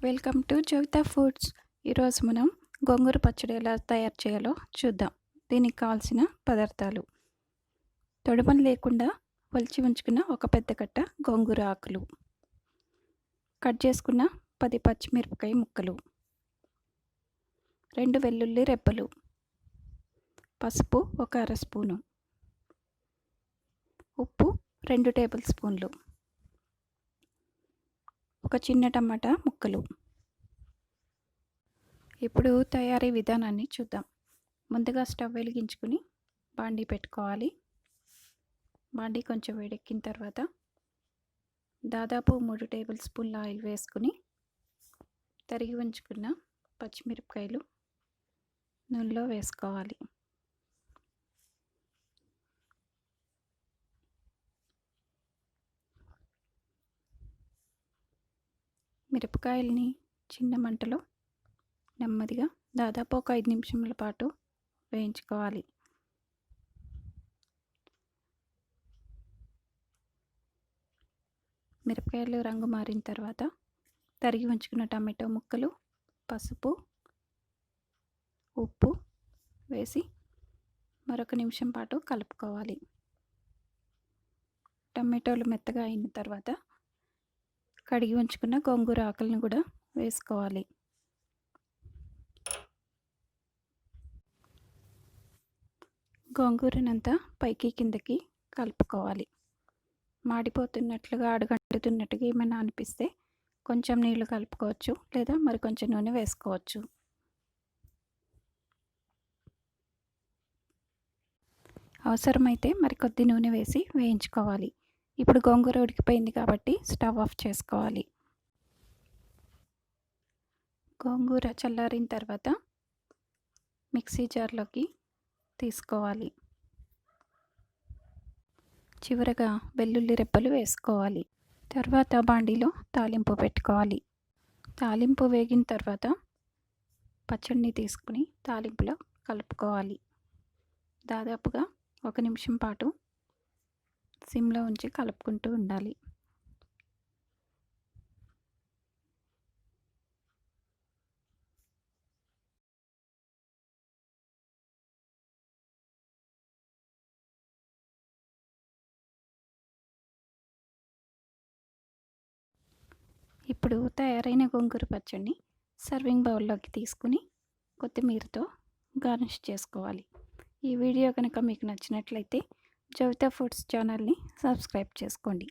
Welcome to జవితా foods. ఈరోజు మనం గోంగూర పచ్చడి ఎలా తయారు చేయాలో చూద్దాం. దీనికి కావాల్సిన పదార్థాలు: తొడిమలు లేకుండా ఒలిచి ఉంచుకున్న ఒక పెద్ద కట్ట గోంగూర ఆకులు, కట్ చేసుకున్న 10 పచ్చిమిరపకాయ ముక్కలు, 2 వెల్లుల్లి రెబ్బలు, పసుపు 1 అర స్పూను, ఉప్పు 2 టేబుల్ స్పూన్లు, ఒక చిన్న టమాటా ముక్కలు. ఇప్పుడు తయారీ విధానాన్ని చూద్దాం. ముందుగా స్టవ్ వెలిగించుకుని బాండీ పెట్టుకోవాలి. బాండీ కొంచెం వేడెక్కిన తర్వాత దాదాపు 3 టేబుల్ స్పూన్ల ఆయిల్ వేసుకుని తరిగి ఉంచుకున్న పచ్చిమిరపకాయలు నూనెలో వేసుకోవాలి. మిరపకాయల్ని చిన్న మంటలో నెమ్మదిగా దాదాపు ఒక 5 నిమిషముల పాటు వేయించుకోవాలి. మిరపకాయలు రంగు మారిన తర్వాత తరిగి ఉంచుకున్న టమాటో ముక్కలు, పసుపు, ఉప్పు వేసి మరొక నిమిషం పాటు కలుపుకోవాలి. టమాటోలు మెత్తగా అయిన తర్వాత కడిగి ఉంచుకున్న గోంగూర ఆకులను కూడా వేసుకోవాలి. గోంగూరనంతా పైకి కిందకి కలుపుకోవాలి. మాడిపోతున్నట్లుగా అడుగంటుతున్నట్టుగా ఏమైనా అనిపిస్తే కొంచెం నీళ్లు కలుపుకోవచ్చు, లేదా మరి కొంచెం నూనె వేసుకోవచ్చు. అవసరమైతే మరికొద్ది నూనె వేసి వేయించుకోవాలి. ఇప్పుడు గోంగూర ఉడికిపోయింది కాబట్టి స్టవ్ ఆఫ్ చేసుకోవాలి. గోంగూర చల్లారిన తర్వాత మిక్సీ జార్లోకి తీసుకోవాలి. చివరగా వెల్లుల్లి రెబ్బలు వేసుకోవాలి. తర్వాత బాండీలో తాలింపు పెట్టుకోవాలి. తాలింపు వేగిన తర్వాత పచ్చడిని తీసుకుని తాలింపులో కలుపుకోవాలి. దాదాపుగా 1 నిమిషం పాటు సిమ్లో ఉంచి కలుపుకుంటూ ఉండాలి. ఇప్పుడు తయారైన గోంగూర పచ్చడిని సర్వింగ్ బౌల్లోకి తీసుకుని కొత్తిమీరతో గార్నిష్ చేసుకోవాలి. ఈ వీడియో కనుక మీకు నచ్చినట్లయితే జవితా ఫుడ్స్ ఛానల్ని సబ్స్క్రైబ్ చేసుకోండి.